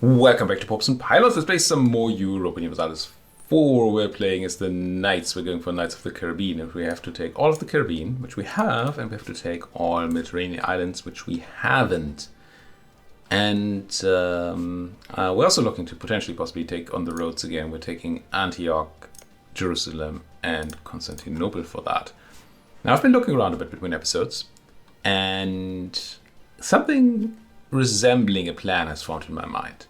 Welcome back to Pops and Pilots. Let's play some more Europa Universalis 4. We're playing as the Knights. We're going for Knights of the Caribbean. And we have to take all of the Caribbean, which we have, and we have to take all Mediterranean islands, which we haven't. And we're also looking to potentially possibly take on the roads again. We're taking Antioch, Jerusalem, and Constantinople for that. Now, I've been looking around a bit between episodes, and something resembling a plan has formed in my mind.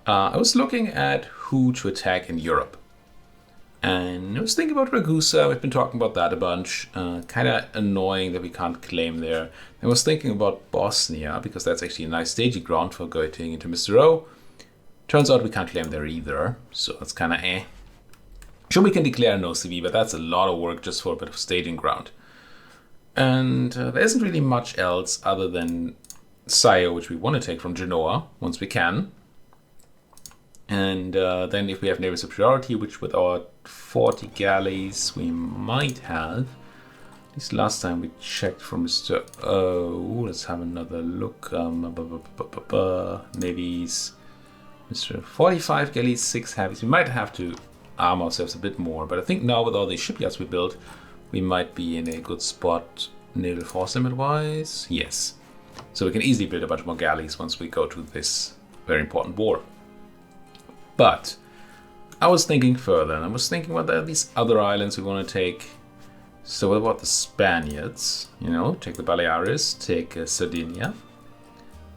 I was looking at who to attack in Europe. And I was thinking about Ragusa. We've been talking about that a bunch. Kind of annoying that we can't claim there. I was thinking about Bosnia, because that's actually a nice staging ground for going into Mr. O. Turns out we can't claim there either, so that's kind of eh. Sure, we can declare no CV, but that's a lot of work just for a bit of staging ground. And there isn't really much else other than Scio, which we want to take from Genoa once we can. And then if we have naval superiority, which with our 40 galleys we might have. At least last time we checked from Mr. O. Let's have another look. Navies. Mr. 45 galleys, 6 heavies. We might have to arm ourselves a bit more. But I think now with all the shipyards we built, we might be in a good spot naval force limit-wise. Yes. So we can easily build a bunch more galleys once we go to this very important war. But I was thinking further, and I was thinking about these other islands we want to take. So what about the Spaniards? You know, take the Baleares, take Sardinia.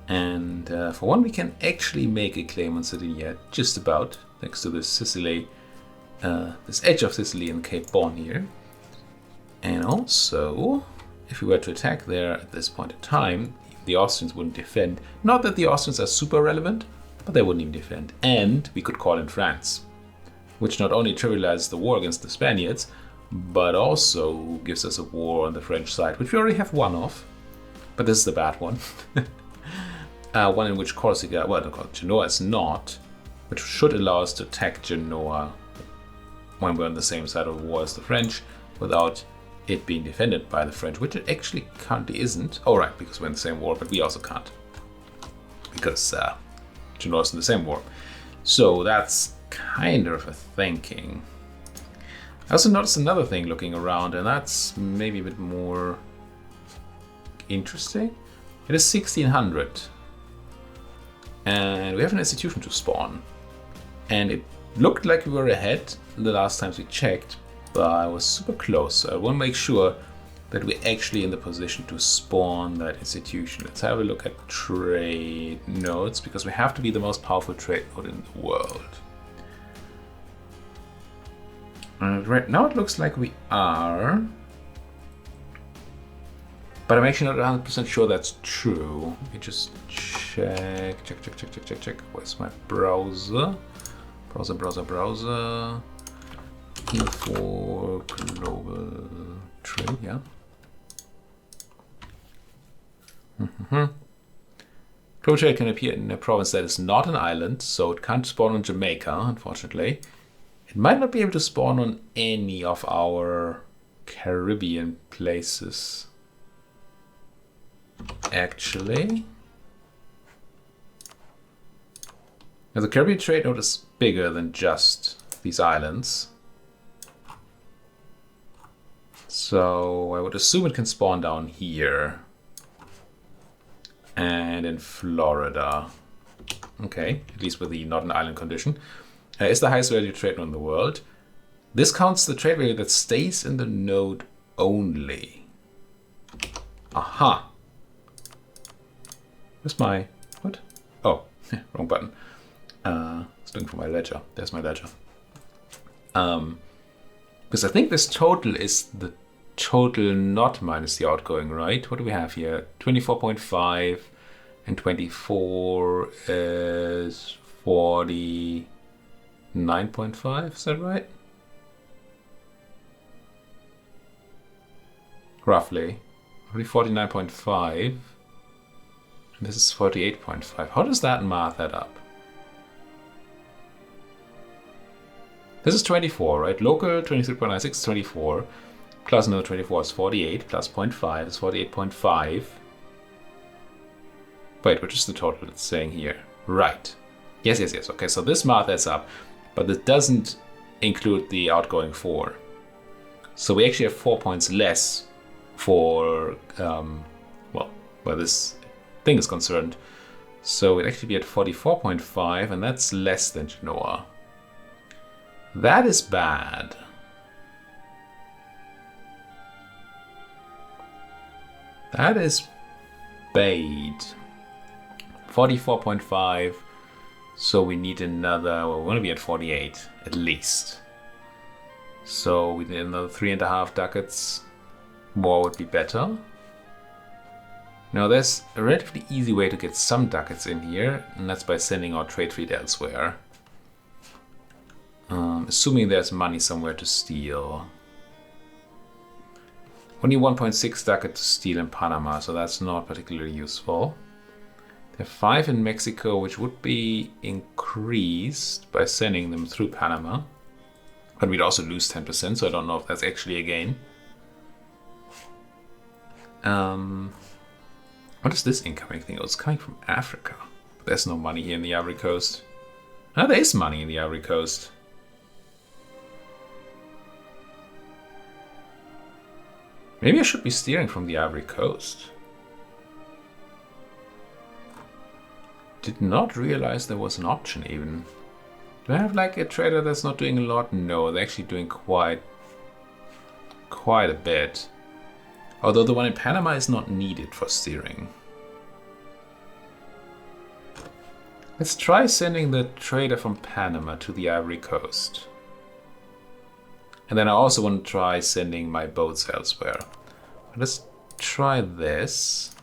And for one, we can actually make a claim on Sardinia, just about, thanks to this Sicily, this edge of Sicily and Cape Bon here. And also, if we were to attack there at this point in time, the Austrians wouldn't defend. Not that the Austrians are super relevant, but they wouldn't even defend. And we could call in France, which not only trivializes the war against the Spaniards, but also gives us a war on the French side, which we already have one of. But this is the bad one. One in which Corsica, well, Genoa is not, which should allow us to attack Genoa when we're on the same side of the war as the French, without it being defended by the French, which it actually currently isn't. Oh, right, because we're in the same war, but we also can't, because Genoa is in the same war. So that's kind of a thinking. I also noticed another thing looking around, and that's maybe a bit more interesting. It is 1600, and we have an institution to spawn. And it looked like we were ahead the last times we checked, but I was super close. So I want to make sure that we're actually in the position to spawn that institution. Let's have a look at trade nodes, because we have to be the most powerful trade node in the world. Right now it looks like we are, but I'm actually not 100% sure that's true. Let me just check. Where's my browser? Browser. Info global trade, yeah. Global trade can appear in a province that is not an island, so it can't spawn on Jamaica, unfortunately. It might not be able to spawn on any of our Caribbean places, actually. Now, the Caribbean trade node is bigger than just these islands. So I would assume it can spawn down here. And in Florida. Okay, at least with the not an island condition. Is the highest value trade node in the world. This counts the trade value that stays in the node only. Aha. Where's my... what? Oh, wrong button. I was looking for my ledger. There's my ledger. Because I think this total is the total not minus the outgoing, right? What do we have here? 24.5 and 24 is 49.5, is that right? Roughly. 49.5. And this is 48.5. How does that math add up? This is 24, right? Local 23.96 is 24. Plus another 24 is 48. Plus 0.5 is 48.5. Wait, which is the total it's saying here? Right. Yes. Okay, so this math adds up, but it doesn't include the outgoing 4. So we actually have 4 points less for, where this thing is concerned. So we'd actually be at 44.5, and that's less than Genoa. That is bad. That is bad. 44.5. So we need another, well, we want to be at 48 at least. So we need another 3.5 ducats. More would be better. Now there's a relatively easy way to get some ducats in here, and that's by sending our trade fleet elsewhere. Assuming there's money somewhere to steal. Only 1.6 ducat to steal in Panama, so that's not particularly useful. There are 5 in Mexico, which would be increased by sending them through Panama. But we'd also lose 10%, so I don't know if that's actually a gain. What is this incoming thing? Oh, it's coming from Africa. But there's no money here in the Ivory Coast. Ah, there is money in the Ivory Coast. Maybe I should be steering from the Ivory Coast. Did not realize there was an option even. Do I have like a trader that's not doing a lot? No, they're actually doing quite a bit. Although the one in Panama is not needed for steering. Let's try sending the trader from Panama to the Ivory Coast. And then I also want to try sending my boats elsewhere. Let's try this.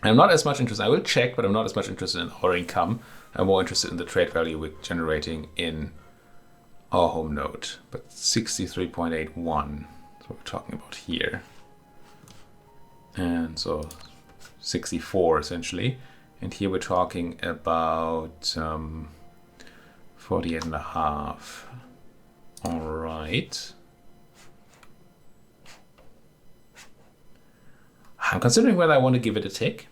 I'm not as much interested, I will check, but I'm not as much interested in our income. I'm more interested in the trade value we're generating in our home node. But 63.81 is what we're talking about here. And so 64 essentially. And here we're talking about 48.5. All right. I'm considering whether I want to give it a tick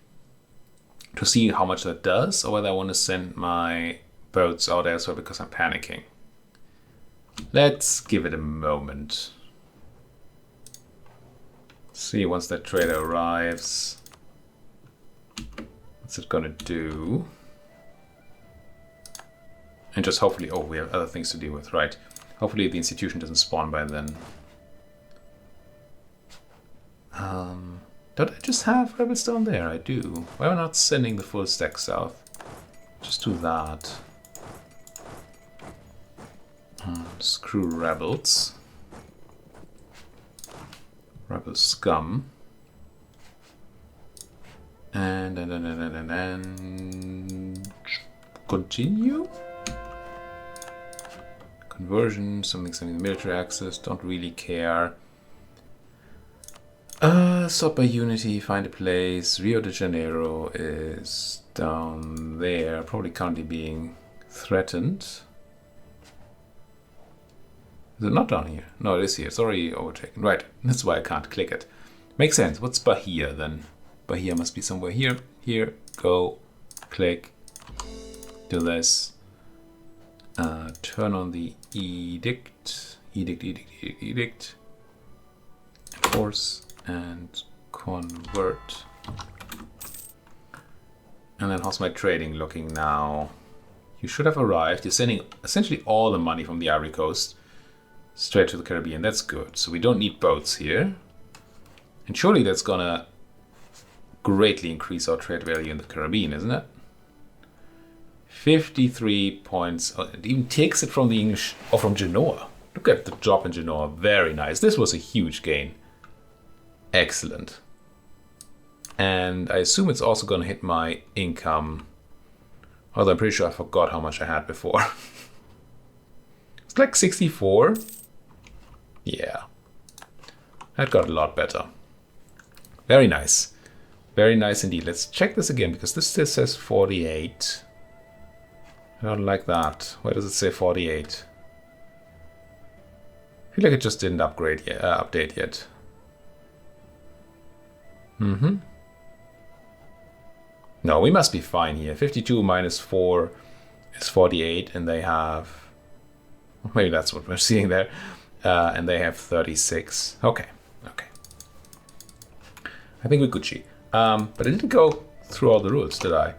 to see how much that does, or whether I want to send my boats out elsewhere because I'm panicking. Let's give it a moment. See once that trader arrives. What's it gonna do? And just hopefully, oh, we have other things to deal with, right? Hopefully the institution doesn't spawn by then. Don't I just have rebels down there? I do. Why am I not sending the full stack south? Just do that. Screw rebels. Rebel scum. And continue. Conversion, something military access, don't really care. Sort by unity, find a place. Rio de Janeiro is down there, probably currently being threatened. Is it not down here? No, it is here. It's already overtaken. Right, that's why I can't click it. Makes sense. What's Bahia then? Bahia must be somewhere here. Here, go, click, do this. Turn on the edict. Enforce and convert. And then how's my trading looking now? You should have arrived. You're sending essentially all the money from the Ivory Coast straight to the Caribbean. That's good. So we don't need boats here. And surely that's gonna greatly increase our trade value in the Caribbean, isn't it? 53 points. Oh, it even takes it from the English, or from Genoa. Look at the drop in Genoa. Very nice. This was a huge gain. Excellent. And I assume it's also going to hit my income. Although I'm pretty sure I forgot how much I had before. It's like 64. Yeah. That got a lot better. Very nice. Very nice indeed. Let's check this again, because this still says 48. I don't like that. Why does it say 48? I feel like it just didn't upgrade yet, update yet. No, we must be fine here. 52 minus 4 is 48, and they have... Maybe that's what we're seeing there. And they have 36. Okay, okay. I think we're Gucci. But I didn't go through all the rules, did I?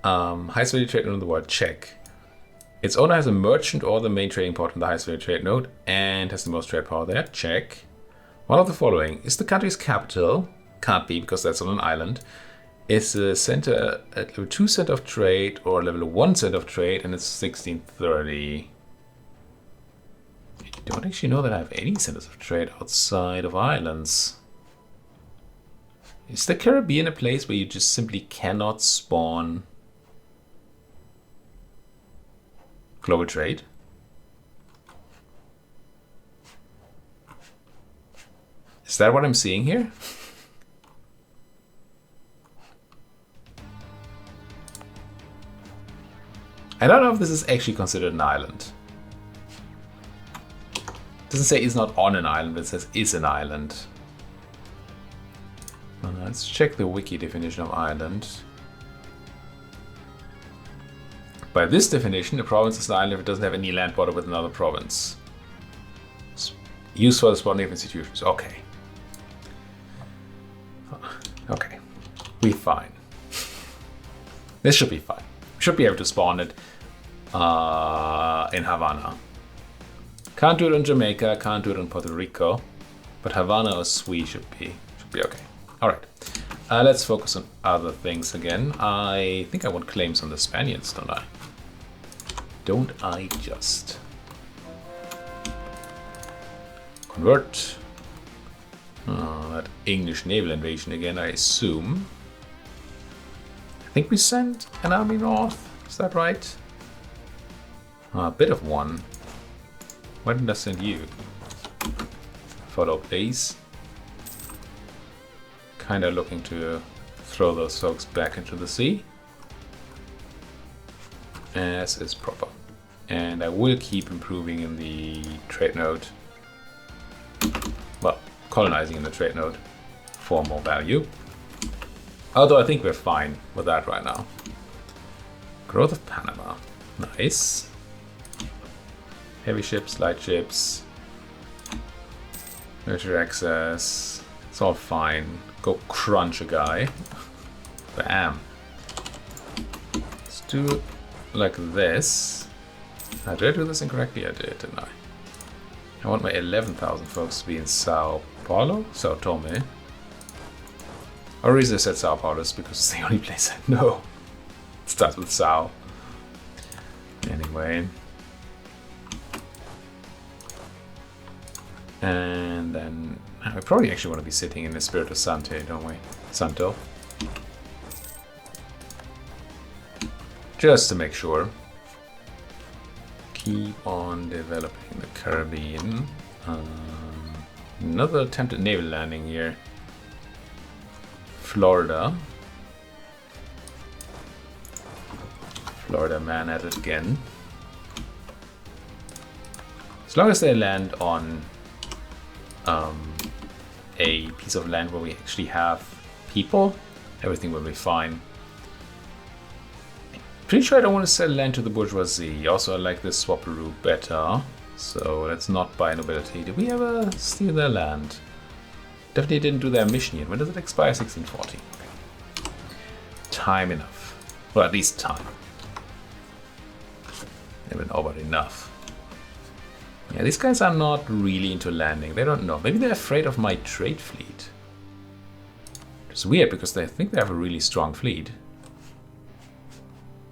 Highest value trade node in the world, check. Its owner has a merchant or the main trading port in the highest value trade node and has the most trade power there, check. One of the following. Is the country's capital? Can't be because that's on an island. Is the center at level 2 center of trade or level 1 center of trade, and it's 1630. I don't actually know that I have any centers of trade outside of islands. Is the Caribbean a place where you just simply cannot spawn global trade? Is that what I'm seeing here? I don't know if this is actually considered an island. It doesn't say it's not on an island, but it says is an island. Let's check the wiki definition of island. By this definition, a province is an island if it doesn't have any land border with another province. It's used for the spawning of institutions. Okay. Okay. We're fine. This should be fine. We should be able to spawn it in Havana. Can't do it in Jamaica, can't do it in Puerto Rico, but Havana or Sui should be okay. All right, let's focus on other things again. I think I want claims on the Spaniards, don't I? Don't I just? Convert. Oh, that English naval invasion again, I assume. I think we sent an army north, is that right? A bit of one. Why didn't I send you? Follow, please. Kinda looking to throw those folks back into the sea, as is proper. And I will keep improving in the trade node. Well, colonizing in the trade node for more value. Although I think we're fine with that right now. Growth of Panama. Nice. Heavy ships, light ships. Military access. It's all fine. Go crunch a guy. Bam. Let's do it like this. Did I do this incorrectly? I did, didn't I? I want my 11,000 folks to be in Sao Paulo? Sao Tome. Or reason I said Sao Paulo is because it's the only place I know. It starts with Sao. Anyway. And then we probably actually want to be sitting in the Spirit of Sante, don't we? Santo. Just to make sure. Keep on developing the Caribbean. Another attempted naval landing here. Florida. Florida man at it again. As long as they land on a piece of land where we actually have people, everything will be fine. Pretty sure I don't want to sell land to the bourgeoisie. Also, I like this swapperoo better. So let's not buy nobility. Did we ever steal their land? Definitely didn't do their mission yet. When does it expire? 1640. Okay. Time enough. Well, at least time. Never know about enough. Yeah, these guys are not really into landing. They don't know. Maybe they're afraid of my trade fleet. It's weird because they think they have a really strong fleet.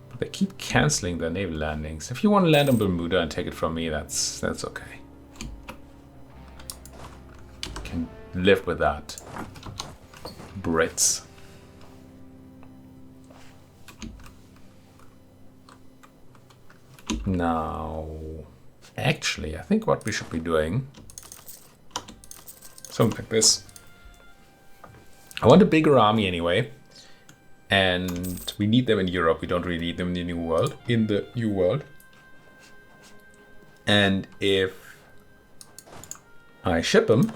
But they keep canceling their naval landings. If you want to land on Bermuda and take it from me, that's okay. Can live with that. Brits. Now, actually, I think what we should be doing, something like this. I want a bigger army anyway, and we need them in Europe. We don't really need them in the New World. And if I ship them,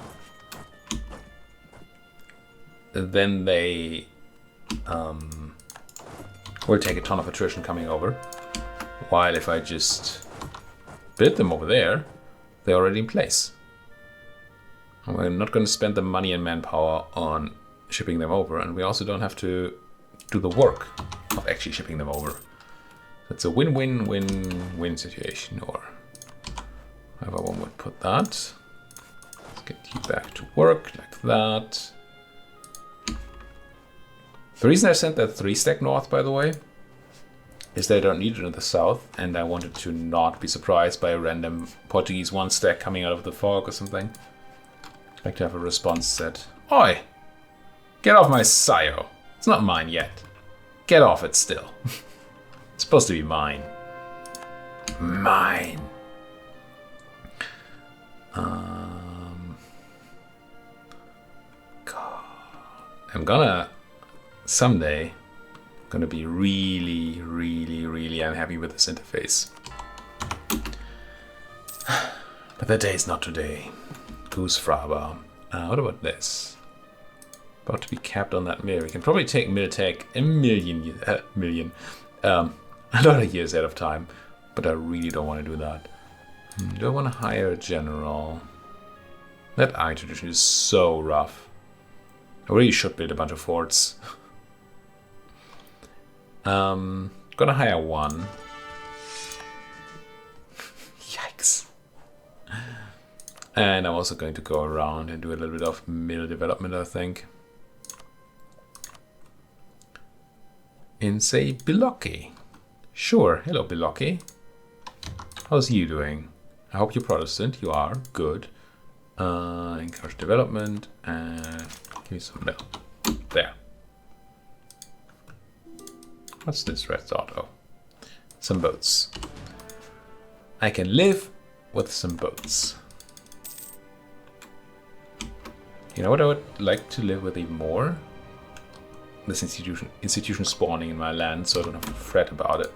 then they will take a ton of attrition coming over. While if I just build them over there, they're already in place. And we're not going to spend the money and manpower on shipping them over, and we also don't have to do the work of actually shipping them over. It's a win-win-win-win situation, or however one would put that. Let's get you back to work like that. The reason I sent that 3-stack north, by the way, is that I don't need it in the south, and I wanted to not be surprised by a random Portuguese 1-stack coming out of the fog or something. I'd like to have a response set. Oi! Get off my Sayo. It's not mine yet. Get off it still. It's supposed to be mine. Mine. God. I'm gonna someday gonna be really unhappy with this interface. But the day is not today. Goose Fraba. What about this? About to be capped on that mill. We can probably take Miltech a lot of years out of time, but I really don't want to do that. Do I want to hire a general? That eye tradition is so rough. I really should build a bunch of forts. Gonna hire one. Yikes. And I'm also going to go around and do a little bit of mill development, I think. In, say, Biloki. Sure, hello Biloki. How's you doing? I hope you're Protestant. You are, good. Encourage development and give me some mill. There. What's this red dot? Oh, some boats. I can live with some boats. You know what I would like to live with even more? This institution spawning in my land, so I don't have to fret about it.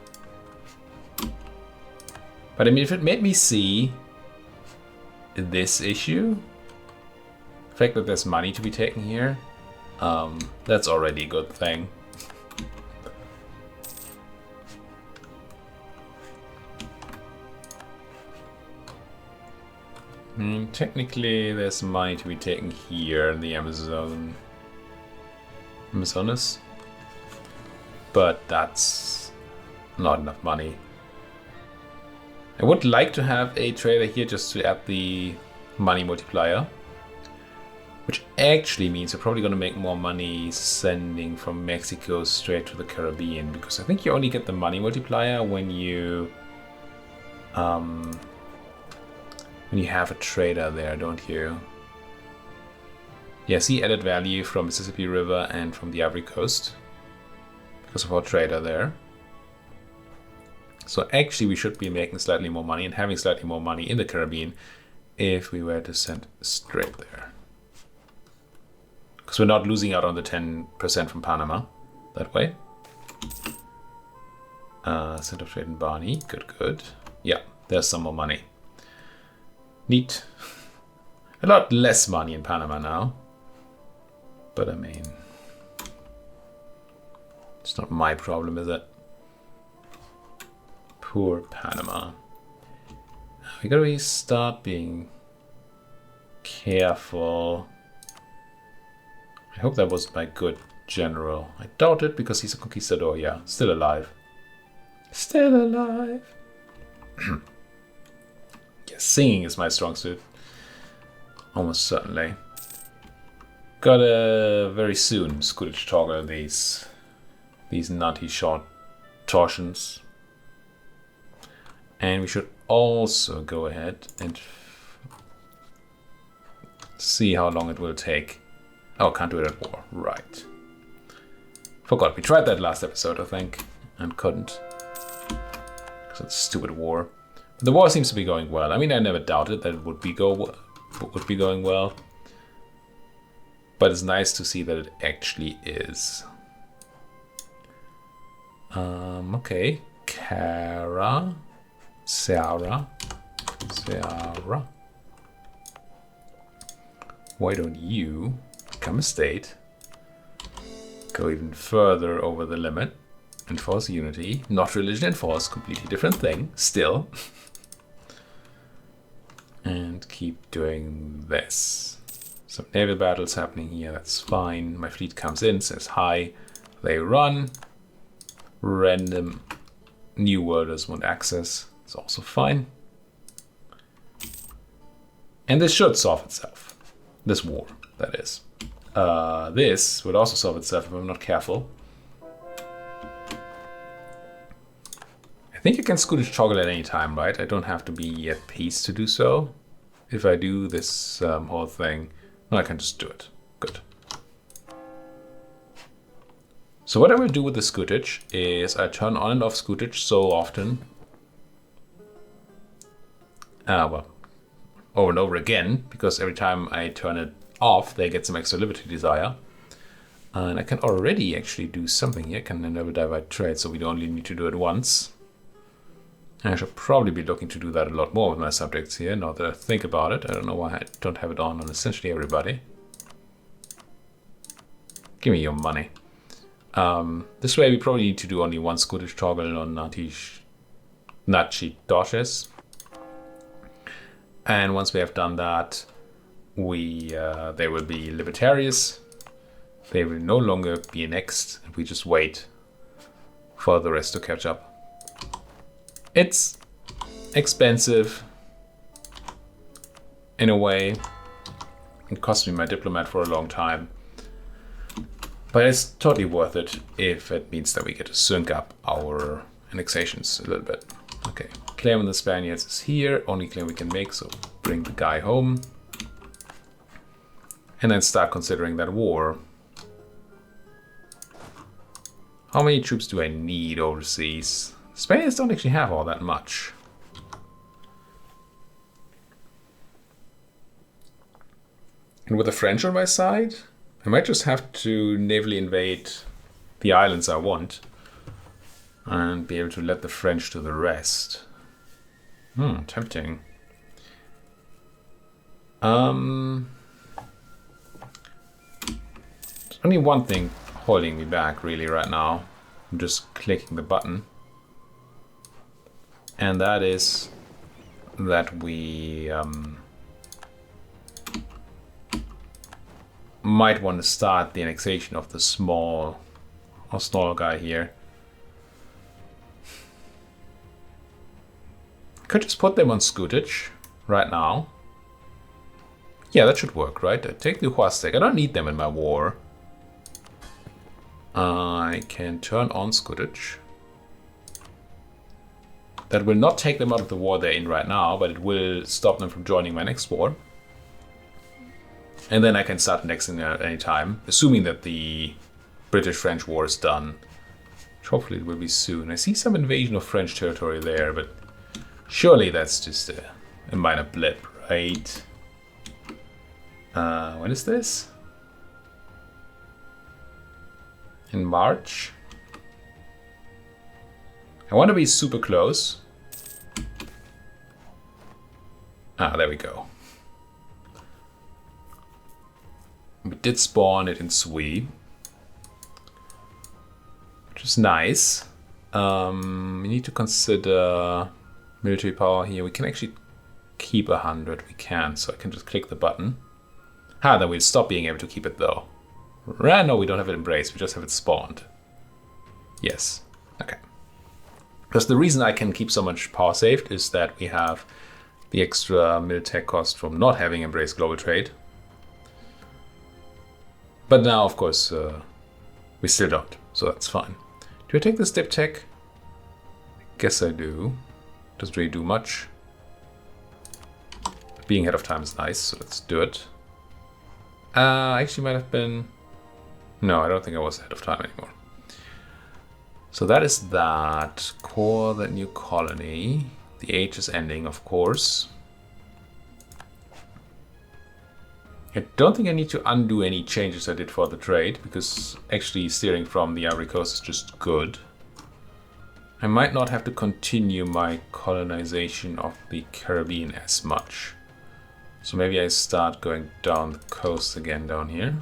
But I mean, if it made me see this issue, the fact that there's money to be taken here, that's already a good thing. Technically, there's money to be taken here in the Amazonas, but that's not enough money. I would like to have a trader here just to add the money multiplier, which actually means we're probably going to make more money sending from Mexico straight to the Caribbean, because I think you only get the money multiplier when you have a trader there, don't you? Yeah, see added value from Mississippi River and from the Ivory Coast because of our trader there. So actually we should be making slightly more money and having slightly more money in the Caribbean if we were to send straight there. Because we're not losing out on the 10% from Panama that way. Center of Trade in Barney, good. Yeah, there's some more money. Neat. A lot less money in Panama now. But I mean, it's not my problem, is it? Poor Panama. We gotta really start being careful. I hope that was my good general. I doubt it because he's a conquistador. Yeah, still alive. Still alive. Yeah, singing is my strong suit. Almost certainly. Gotta very soon Scottish toggle these nutty short torsions. And we should also go ahead and see how long it will take. Oh, can't do it at war. Right. Forgot. We tried that last episode, I think, and couldn't. Because it's a stupid war. But the war seems to be going well. I mean, I never doubted that it would be going well. But it's nice to see that it actually is. Okay. Sarah. Why don't you become a state? Go even further over the limit. Enforce unity, not religion enforce, completely different thing, still. And keep doing this. Some naval battles happening here, that's fine. My fleet comes in, says hi, they run. Random new worlders want access, it's also fine. And this should solve itself. This war, that is. This would also solve itself if I'm not careful. I think I can Scottish toggle at any time, right? I don't have to be at peace to do so. If I do this whole thing, no, I can just do it. Good. So what I will do with the Scottish is I turn on and off Scottish so often. Well, over and over again, because every time I turn it off, they get some extra liberty desire. And I can already actually do something here. I can enable divide trade, so we only need to do it once. And I should probably be looking to do that a lot more with my subjects here, now that I think about it. I don't know why I don't have it on essentially everybody. Give me your money. This way we probably need to do only one Scottish toggle on Nachi Doshes. And once we have done that, they will be libertarians. They will no longer be annexed, and we just wait for the rest to catch up. It's expensive in a way. It cost me my diplomat for a long time. But it's totally worth it if it means that we get to sync up our annexations a little bit. Okay, claim on the Spaniards is here, only claim we can make, so bring the guy home. And then start considering that war. How many troops do I need overseas? Spaniards don't actually have all that much. And with the French on my side, I might just have to navally invade the islands I want and be able to let the French do the rest. Tempting. There's only one thing holding me back really right now. I'm just clicking the button. And that is that we might want to start the annexation of the small guy here. Could just put them on Scutich right now. Yeah, that should work, right? I take the Huastek. I don't need them in my war. I can turn on Scutich. That will not take them out of the war they're in right now, but it will stop them from joining my next war. And then I can start annexing at any time, assuming that the British-French war is done. Which hopefully it will be soon. I see some invasion of French territory there, but surely that's just a minor blip, right? When is this? In March? I want to be super close. There we go. We did spawn it in Sui, which is nice. We need to consider military power here. We can actually keep 100. We can, so I can just click the button. Then we'll stop being able to keep it though. No, we don't have it embraced. We just have it spawned. Yes. Okay. Because the reason I can keep so much power saved is that we have the extra militech cost from not having embraced global trade. But now, of course, we still don't, so that's fine. Do I take this dip tech? I guess I do. Doesn't really do much. Being ahead of time is nice, so let's do it. Actually might have been... No, I don't think I was ahead of time anymore. So that is that. Core that new colony. The age is ending, of course. I don't think I need to undo any changes I did for the trade, because actually steering from the Ivory Coast is just good. I might not have to continue my colonization of the Caribbean as much. So maybe I start going down the coast again down here.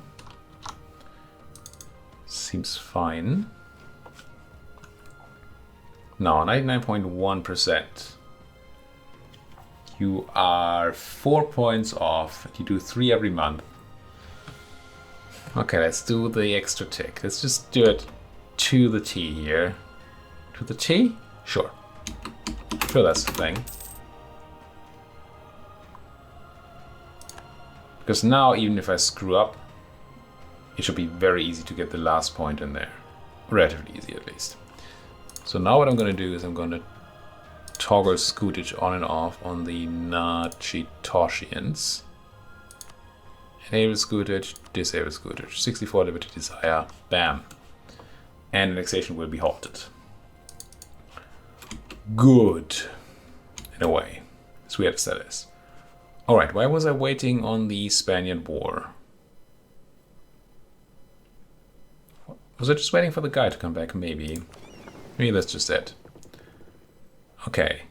Seems fine. No, 99.1%. You are 4 points off. You do 3 every month. Okay, let's do the extra tick. Let's just do it to the T here. To the T? Sure. Sure, that's the thing. Because now, even if I screw up, it should be very easy to get the last point in there. Relatively easy, at least. So now what I'm going to do is I'm going to toggle scootage on and off on the Nachitoshians. Enable scootage, disable scootage. 64 liberty desire. Bam. And annexation will be halted. Good. In a way. As weird as that is. Alright, why was I waiting on the Spaniard War? Was I just waiting for the guy to come back? Maybe. Maybe that's just it. Okay.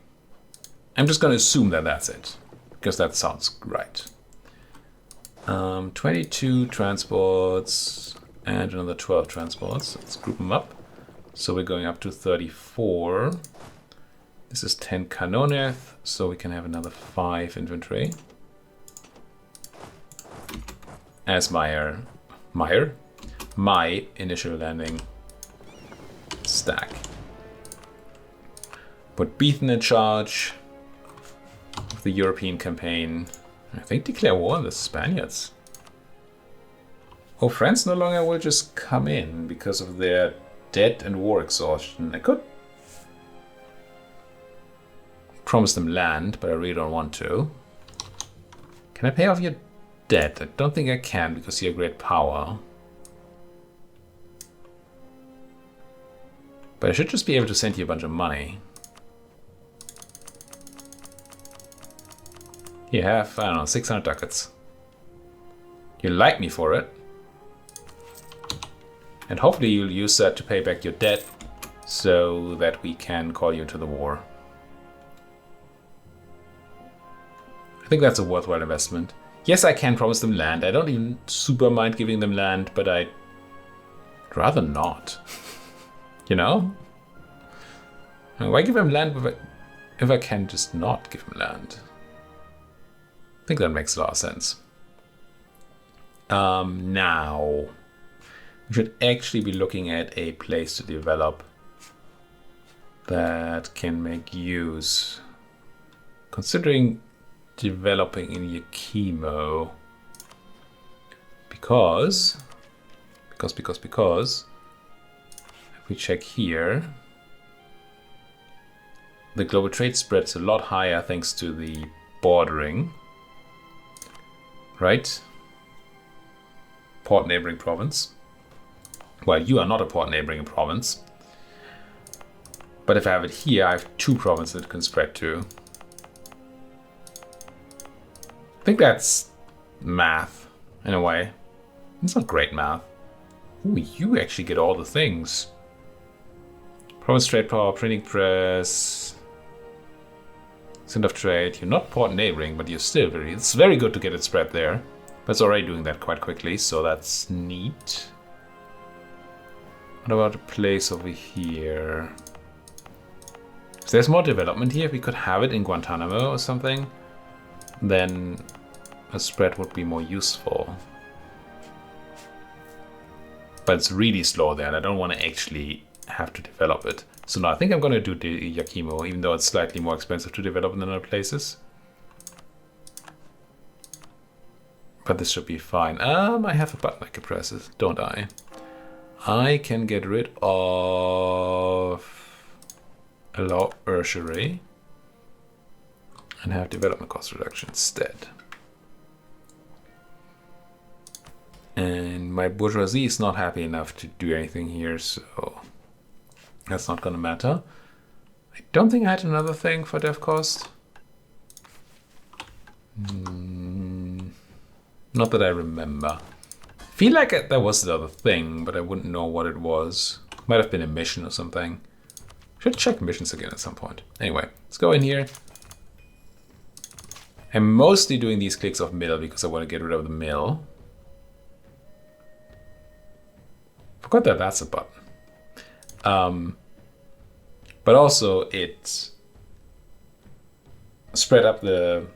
I'm just going to assume that that's it. Because that sounds right. 22 transports and another 12 transports. Let's group them up. So we're going up to 34. This is 10 Kanoneth, so we can have another 5 infantry. As my initial landing stack. Put Beaton in charge of the European campaign. I think declare war on the Spaniards. Oh, France no longer will just come in because of their debt and war exhaustion. I could promise them land, but I really don't want to. Can I pay off your debt? I don't think I can because you're a great power. But I should just be able to send you a bunch of money. You have, I don't know, 600 ducats. You like me for it. And hopefully you'll use that to pay back your debt so that we can call you into the war. I think that's a worthwhile investment. Yes, I can promise them land. I don't even super mind giving them land, but I'd rather not. You know? Why give them land if I can just not give them land? I think that makes a lot of sense. Now, we should actually be looking at a place to develop that can make use. Considering developing in Yakimo, because if we check here, the global trade spread is a lot higher thanks to the bordering. Right? Port neighboring province. Well, you are not a port neighboring province. But if I have it here, I have 2 provinces it can spread to. I think that's math, in a way. It's not great math. Ooh, you actually get all the things. Province trade power, printing press, center of trade. You're not port neighboring, but you're still it's very good to get it spread there. But it's already doing that quite quickly, so that's neat. What about a place over here? If there's more development here, if we could have it in Guantanamo or something, then a spread would be more useful. But it's really slow there, and I don't want to actually have to develop it. So now I think I'm going to do the Yakimo, even though it's slightly more expensive to develop than other places. But this should be fine. I have a button I can press, don't I? I can get rid of allow usury and have development cost reduction instead. And my bourgeoisie is not happy enough to do anything here, so that's not going to matter. I don't think I had another thing for dev cost. Not that I remember. I feel like there was another thing, but I wouldn't know what it was. Might have been a mission or something. Should check missions again at some point. Anyway, let's go in here. I'm mostly doing these clicks of mill because I want to get rid of the mill. Forgot that that's a button. But also it sped up the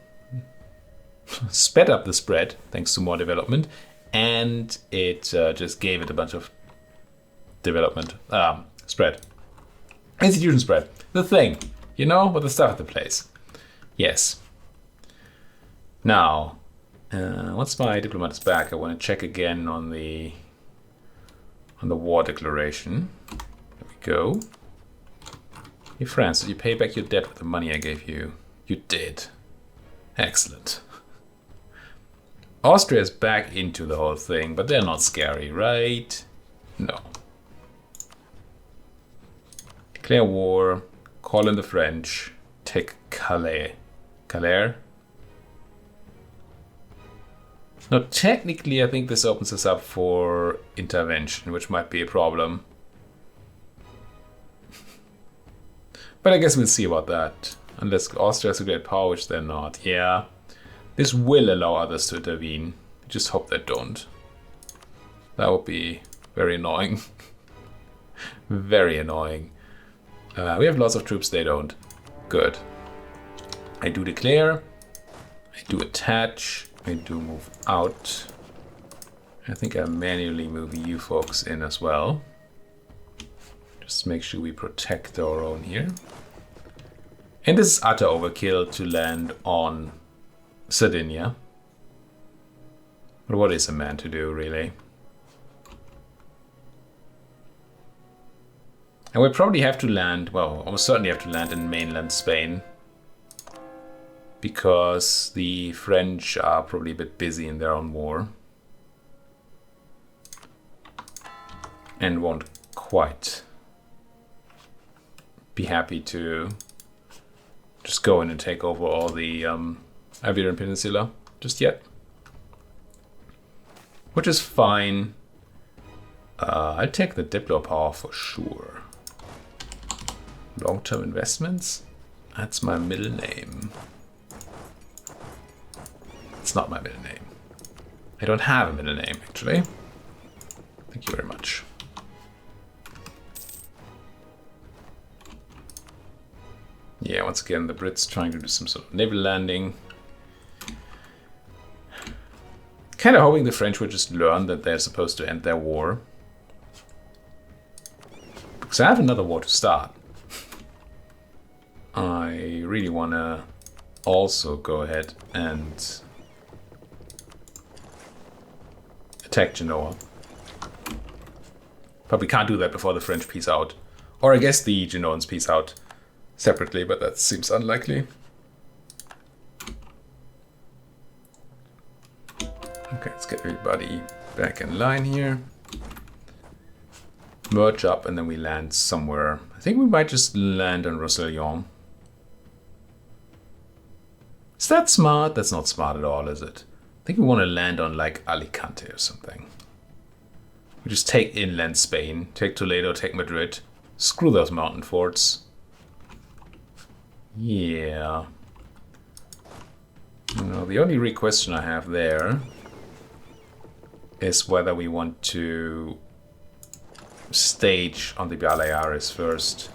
spread thanks to more development, and it just gave it a bunch of development spread. Institution spread. The thing, you know, with the stuff at the place. Yes. Now, once my diplomat is back, I want to check again on the war declaration. There we go. Hey France, did you pay back your debt with the money I gave you? You did. Excellent. Austria is back into the whole thing, but they're not scary, right? No. Declare war, call in the French, take Calais. Calais? Now, technically, I think this opens us up for intervention, which might be a problem. But I guess we'll see about that. Unless Austria is a great power, which they're not. Yeah. This will allow others to intervene. Just hope they don't. That would be very annoying. Very annoying. We have lots of troops, they don't. Good. I do declare. I do attach. I do move out. I think I manually move you folks in as well. Just make sure we protect our own here. And this is utter overkill to land on Sardinia. But what is a man to do, really? And we'll probably have to land, well, almost certainly have to land in mainland Spain. Because the French are probably a bit busy in their own war. And won't quite be happy to just go in and take over all the Iberian Peninsula just yet. Which is fine. I'll take the Diplo power for sure. Long-term investments? That's my middle name. It's not my middle name. I don't have a middle name, actually. Thank you very much. Yeah, once again, the Brits trying to do some sort of naval landing. Kind of hoping the French would just learn that they're supposed to end their war. Because I have another war to start. I really want to also go ahead and attack Genoa. But we can't do that before the French peace out. Or I guess the Genoans peace out separately, but that seems unlikely. Okay, let's get everybody back in line here. Merge up and then we land somewhere. I think we might just land on Roussillon. Is that smart? That's not smart at all, is it? I think we want to land on like Alicante or something. We just take inland Spain, take Toledo, take Madrid. Screw those mountain forts. Yeah. No, the only real question I have there is whether we want to stage on the Baleares first.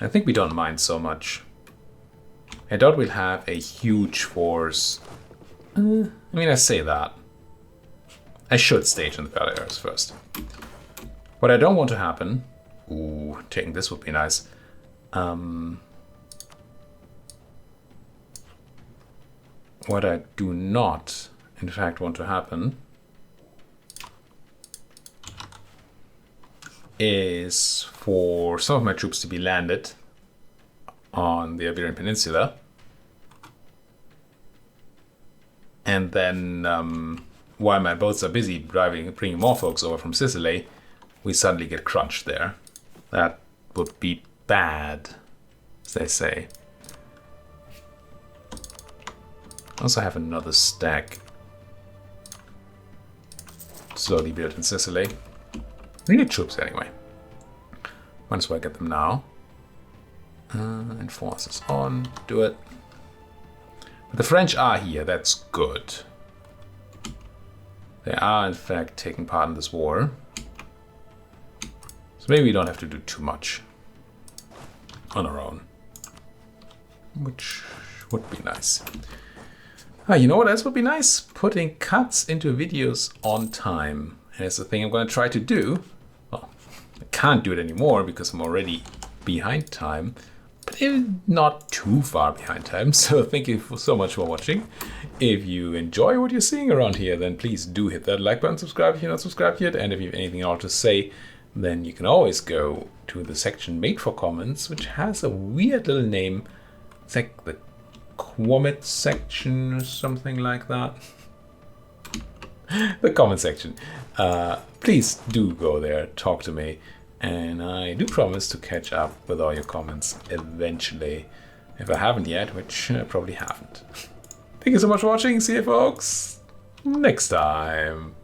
I think we don't mind so much. I doubt we'll have a huge force. I mean, I say that. I should stage on the Baleares first. What I don't want to happen... Ooh, taking this would be nice. What I do not, in fact, want to happen is for some of my troops to be landed on the Iberian Peninsula. And then, while my boats are busy bringing more folks over from Sicily, we suddenly get crunched there. That would be bad, as they say. I also have another stack slowly built in Sicily. We need troops anyway. Might as well get them now. Enforce is on. Do it. But the French are here. That's good. They are, in fact, taking part in this war. So maybe we don't have to do too much. on our own, which would be nice. You know what else would be nice? Putting cuts into videos on time. And it's the thing I'm going to try to do. Well, I can't do it anymore because I'm already behind time, but not too far behind time. So thank you so much for watching. If you enjoy what you're seeing around here, then please do hit that like button, subscribe if you're not subscribed yet, and if you have anything else to say, then you can always go to the section made for comments, which has a weird little name. It's like the comment section or something like that. The comment section. Please do go there, talk to me, and I do promise to catch up with all your comments eventually. If I haven't yet, which I probably haven't. Thank you so much for watching. See you folks next time.